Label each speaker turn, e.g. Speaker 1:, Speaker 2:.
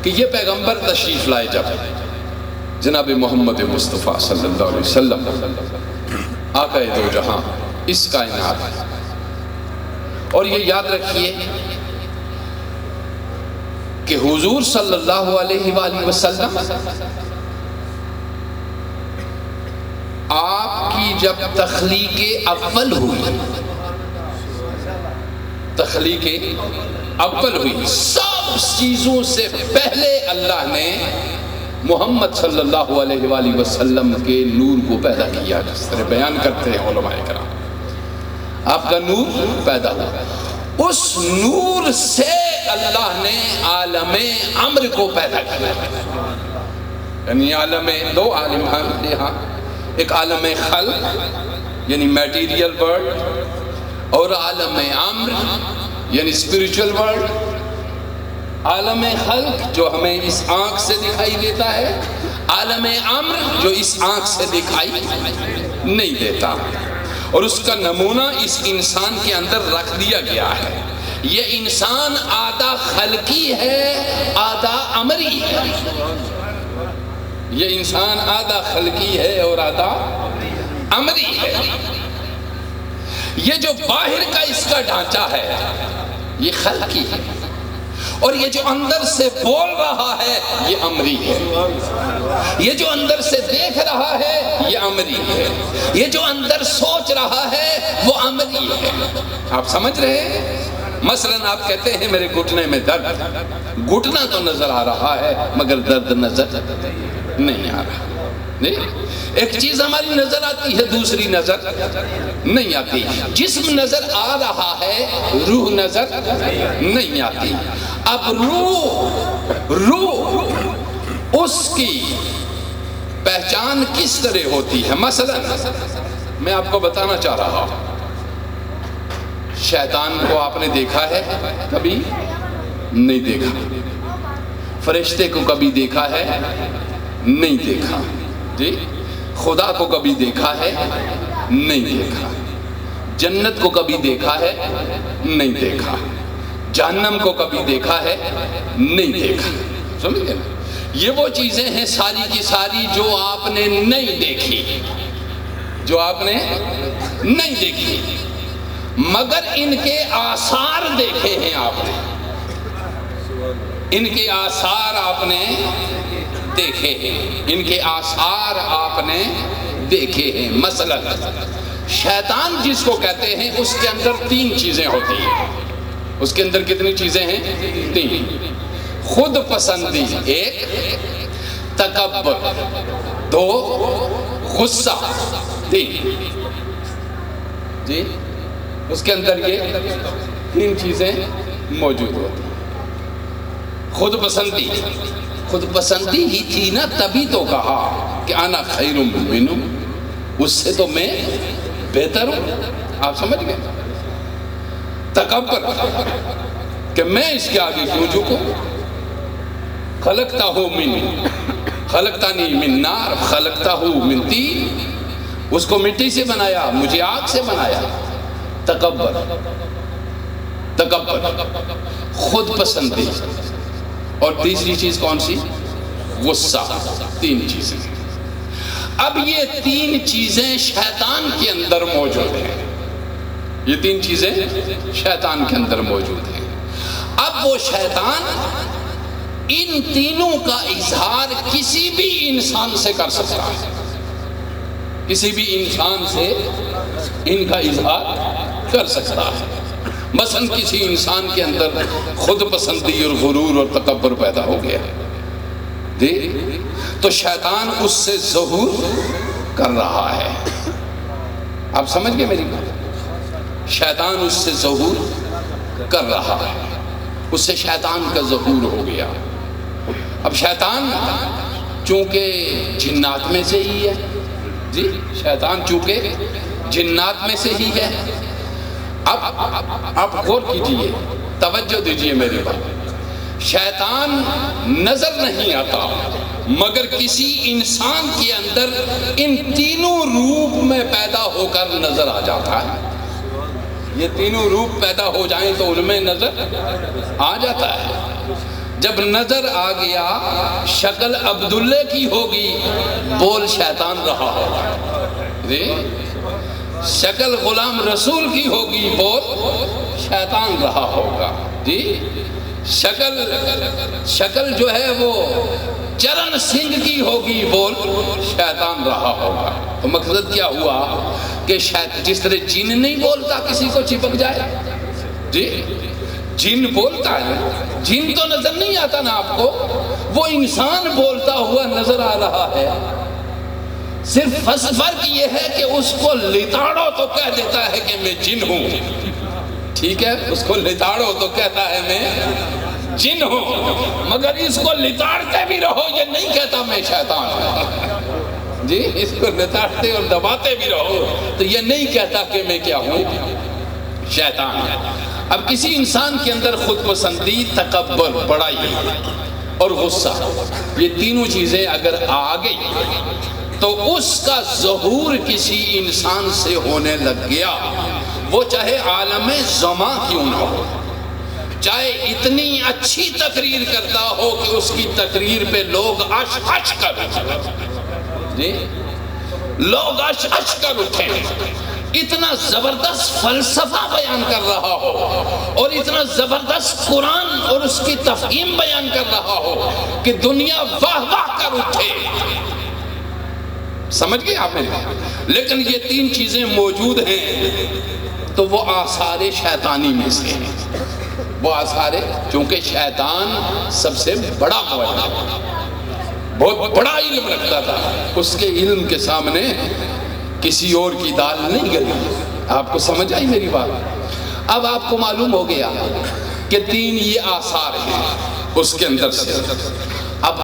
Speaker 1: کہ یہ پیغمبر تشریف لائے جب جناب محمد مصطفیٰ صلی اللہ علیہ وسلم آقا دو جہاں اس کائنات، اور یہ یاد رکھیے کہ حضور صلی اللہ علیہ وآلہ وسلم آپ کی جب تخلیق اول ہوئی، تخلیق اول ہوئی، سب چیزوں سے پہلے اللہ نے محمد صلی اللہ علیہ وآلہ وسلم کے نور کو پیدا کیا، جس طرح بیان کرتے ہیں علماء کرام، آپ کا نور پیدا ہوا، اس نور سے اللہ نے عالم امر کو پیدا کیا، یعنی عالم دو عالم ہیں یہاں، ایک عالم خلق یعنی میٹیریل ورلڈ، اور عالم امر یعنی اسپریچول ورلڈ۔ عالم خلق جو ہمیں اس آنکھ سے دکھائی دیتا ہے، عالم امر جو اس آنکھ سے دکھائی نہیں دیتا، اور اس کا نمونہ اس انسان کے اندر رکھ دیا گیا ہے۔ یہ انسان آدھا خلقی ہے آدھا امری ہے، یہ انسان آدھا خلقی ہے اور آدھا امری ہے۔ یہ جو باہر کا اس کا ڈھانچہ ہے یہ خلقی ہے، اور یہ جو اندر سے بول رہا ہے یہ امری ہے، یہ جو اندر سے دیکھ رہا ہے یہ امری ہے، یہ جو اندر سوچ رہا ہے وہ امری ہے۔ آپ سمجھ رہے ہیں؟ مثلاً آپ کہتے ہیں میرے گھٹنے میں درد، گھٹنا تو نظر آ رہا ہے مگر درد نظر نہیں آ رہا۔ ایک چیز ہماری نظر آتی ہے، دوسری نظر نہیں آتی۔ جسم نظر آ رہا ہے، روح نظر نہیں آتی۔ اب روح اس کی پہچان کس طرح ہوتی ہے؟ مثلا میں آپ کو بتانا چاہ رہا ہوں، شیطان کو آپ نے دیکھا ہے؟ کبھی نہیں دیکھا۔ فرشتے کو کبھی دیکھا ہے؟ نہیں دیکھا۔ جی خدا کو کبھی دیکھا ہے؟ نہیں دیکھا۔ جنت کو کبھی دیکھا ہے؟ نہیں دیکھا۔ جہنم کو کبھی دیکھا ہے؟ نہیں دیکھا۔ سمجھ گئے؟ یہ وہ چیزیں ہیں ساری کی ساری جو آپ نے نہیں دیکھی، جو آپ نے نہیں دیکھی، مگر ان کے آثار دیکھے ہیں آپ نے، ان کے آثار آپ نے دیکھے ہیں، ان کے آثار آپ نے دیکھے ہیں۔ مثلا شیطان جس کو کہتے ہیں اس کے اندر تین چیزیں ہوتی ہیں۔ اس کے اندر کتنی چیزیں ہیں؟ تین۔ خود پسندی ایک، تکبر دو، غصہ تین۔ جی اس کے اندر یہ تین چیزیں موجود ہوتی ہیں۔ خود پسندی، خود پسندی ہی تھی نا، تبھی تو کہا کہ انا خیر منہ، اس سے تو میں بہتر ہوں۔ آپ سمجھ گئے؟ تکبر کہ میں اس کے آگے کیوں جھکوں؟ خلقتنی من نار خلقتہ من طین، اس کو مٹی سے بنایا مجھے آگ سے بنایا۔ تکبر، خود پسندی، اور تیسری چیز کون سی؟ غصہ۔ تین چیزیں۔ اب یہ تین چیزیں شیطان کے اندر موجود ہیں، یہ تین چیزیں شیطان کے اندر موجود ہیں۔ اب وہ شیطان ان تینوں کا اظہار کسی بھی انسان سے کر سکتا ہے، کسی بھی انسان سے ان کا اظہار کر سکتا ہے۔ مثلا کسی انسان کے اندر خود پسندی اور غرور اور تکبر پیدا ہو گیا، تو شیطان اس سے ظہور کر رہا ہے۔ آپ سمجھ گئے میری بات؟ شیطان اس سے ظہور کر رہا ہے، اس سے شیطان کا ظہور ہو گیا۔ اب شیطان چونکہ جنات میں سے ہی ہے، جی شیطان چونکہ جنات میں سے ہی ہے۔ اب آپ غور کیجئے، توجہ دیجئے میری بات۔ شیطان نظر نہیں آتا مگر کسی انسان کے اندر ان تینوں روپ میں پیدا ہو کر نظر آ جاتا ہے۔ یہ تینوں روپ پیدا ہو جائیں تو ان میں نظر آ جاتا ہے۔ جب نظر آ گیا شکل عبداللہ کی ہوگی، بول شیطان رہا ہوگا، شکل غلام رسول کی ہوگی، بول شیطان رہا ہوگا، جی شکل جو ہے وہ چرن سنگھ کی ہوگی، بول شیطان رہا ہوگا۔ تو مقصد کیا ہوا کہ جس طرح جن نہیں بولتا کسی کو چپک جائے، جی جن بولتا ہے، جن تو نظر نہیں آتا نا آپ کو، وہ انسان بولتا ہوا نظر آ رہا ہے، صرف فرق یہ ہے کہ اس کو لتاڑو تو کہہ دیتا ہے کہ میں جن ہوں، ٹھیک ہے، اس کو لتاڑو تو کہتا ہے میں جن ہوں، مگر اس کو لتاڑتے بھی رہو یہ نہیں کہتا میں شیطان ہوں، جی اس کو لتاڑتے اور دباتے بھی رہو تو یہ نہیں کہتا کہ میں کیا ہوں، شیطان ہوں۔ اب کسی انسان کے اندر خود پسندی، تکبر، بڑائی اور غصہ، یہ تینوں چیزیں اگر آ گئی تو اس کا ظہور کسی انسان سے ہونے لگ گیا، وہ چاہے عالم زمان کیوں نہ ہو، چاہے اتنی اچھی تقریر کرتا ہو کہ اس کی تقریر پہ لوگ عش عش کر اٹھیں، لوگ عش عش کر اٹھیں، اتنا زبردست فلسفہ بیان کر رہا ہو اور اتنا زبردست قرآن اور اس کی تفہیم بیان کر رہا ہو کہ دنیا واہ واہ کر اٹھے، سمجھ گئے آپ نے؟ لیکن یہ تین چیزیں موجود ہیں تو وہ آثار شیطانی میں سے ہیں، وہ آثار، چونکہ شیطان سب سے بڑا معلم، بہت بڑا علم رکھتا تھا، اس کے علم کے سامنے کسی اور کی دال نہیں گلی۔ آپ کو سمجھ آئی میری بات؟ اب آپ کو معلوم ہو گیا کہ تین یہ آثار ہیں اس کے اندر سے۔